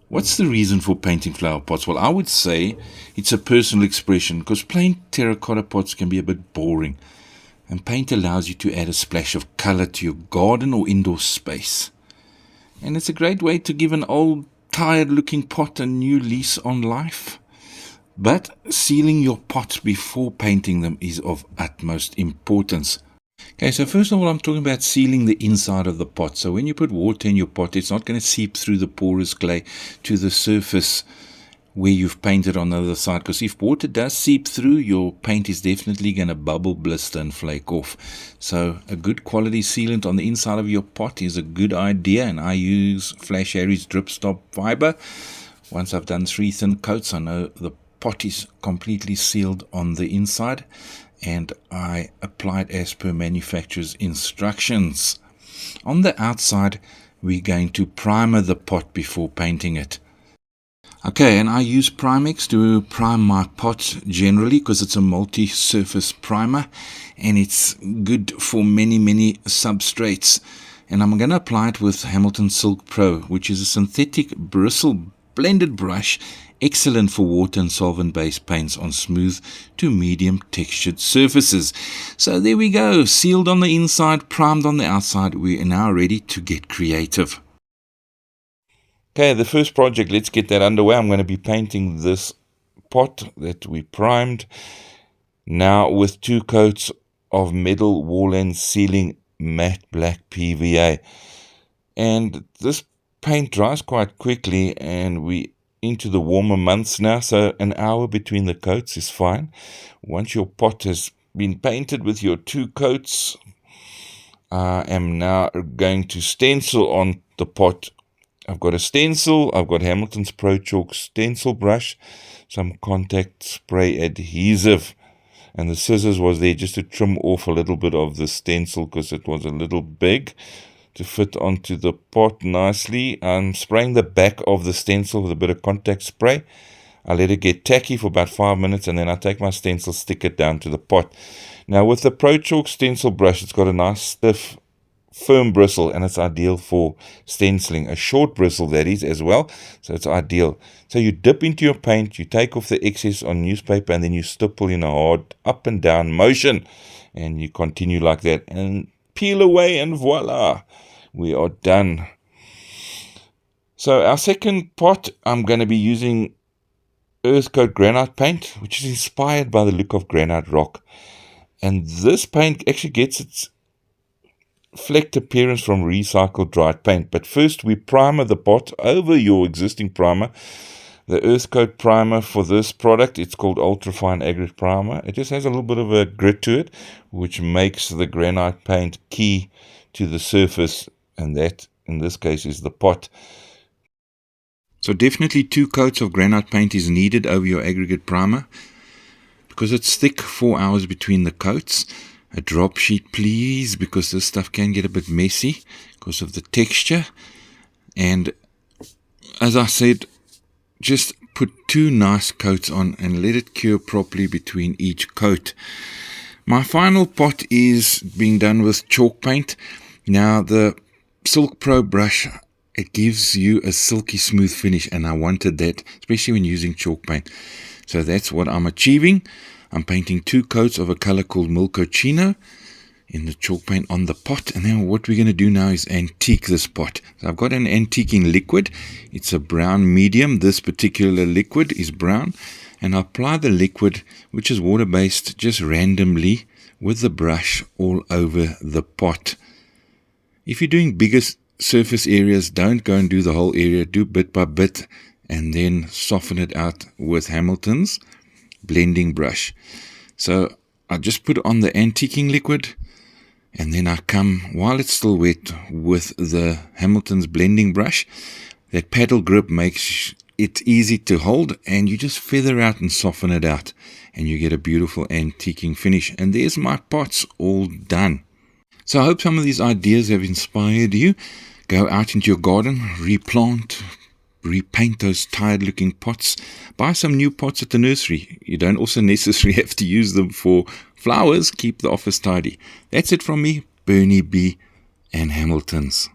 What's the reason for painting flower pots? Well, I would say it's a personal expression, because plain terracotta pots can be a bit boring, and paint allows you to add a splash of color to your garden or indoor space. And it's a great way to give an old, tired-looking pot a new lease on life. But sealing your pots before painting them is of utmost importance. Okay, so first of all, I'm talking about sealing the inside of the pot. So when you put water in your pot, it's not going to seep through the porous clay to the surface where you've painted on the other side. Because if water does seep through, your paint is definitely going to bubble, blister, and flake off. So a good quality sealant on the inside of your pot is a good idea. And I use Flash Harry's Drip Stop Fiber. Once I've done 3 thin coats, I know the pot is completely sealed on the inside, and I applied as per manufacturer's instructions. On the outside, we're going to primer the pot before painting it. Okay, and I use Primex to prime my pot generally, because it's a multi-surface primer and it's good for many substrates. And I'm going to apply it with Hamilton SilkPro, which is a synthetic bristle blended brush, excellent for water and solvent-based paints on smooth to medium textured surfaces. So there we go, sealed on the inside, primed on the outside. We are now ready to get creative. Okay, the first project, let's get that underway. I'm going to be painting this pot that we primed now with 2 coats of metal wall and ceiling matte black PVA. And this paint dries quite quickly, and we into the warmer months now, so an hour between the coats is fine. Once your pot has been painted with your 2 coats, I am now going to stencil on the pot. I've got a stencil, I've got Hamilton's Pro-Chalk Stencil Brush, some contact spray adhesive, and the scissors was there just to trim off a little bit of the stencil because it was a little big to fit onto the pot nicely. I'm spraying the back of the stencil with a bit of contact spray. I let it get tacky for about 5 minutes, and then I take my stencil, stick it down to the pot. Now with the Pro-Chalk Stencil Brush, it's got a nice stiff, firm bristle, and it's ideal for stenciling. A short bristle, that is, as well, so it's ideal. So you dip into your paint, you take off the excess on newspaper, and then you stipple in a hard up and down motion, and you continue like that, and peel away, and voila, we are done. So our second pot, I'm going to be using Earth Coat Granite paint, which is inspired by the look of granite rock. And this paint actually gets its flecked appearance from recycled dried paint. But first we primer the pot over your existing primer. The Earth Coat primer for this product, it's called Ultra Fine Aggregate Primer. It just has a little bit of a grit to it, which makes the granite paint key to the surface, and that in this case is the pot. So definitely 2 coats of granite paint is needed over your aggregate primer. Because it's thick, 4 hours between the coats. A drop sheet please, because this stuff can get a bit messy because of the texture. And as I said, just put 2 nice coats on and let it cure properly between each coat. My final pot is being done with chalk paint. Now the SilkPro brush, it gives you a silky smooth finish, and I wanted that, especially when using chalk paint. So that's what I'm achieving. I'm painting 2 coats of a color called Milkocino in the chalk paint on the pot. And then what we're going to do now is antique this pot. So I've got an antiquing liquid. It's a brown medium. This particular liquid is brown. And I apply the liquid, which is water-based, just randomly with the brush all over the pot. If you're doing bigger surface areas, don't go and do the whole area. Do bit by bit and then soften it out with Hamilton's blending brush. So I just put on the antiquing liquid, and then I come, while it's still wet, with the Hamilton's blending brush. That paddle grip makes it easy to hold, and you just feather out and soften it out, and you get a beautiful antiquing finish. And there's my pots all done. So I hope some of these ideas have inspired you. Go out into your garden, replant, repaint those tired looking pots. Buy some new pots at the nursery. You don't also necessarily have to use them for flowers. Keep the office tidy. That's it from me, Bernie B and Hamilton's.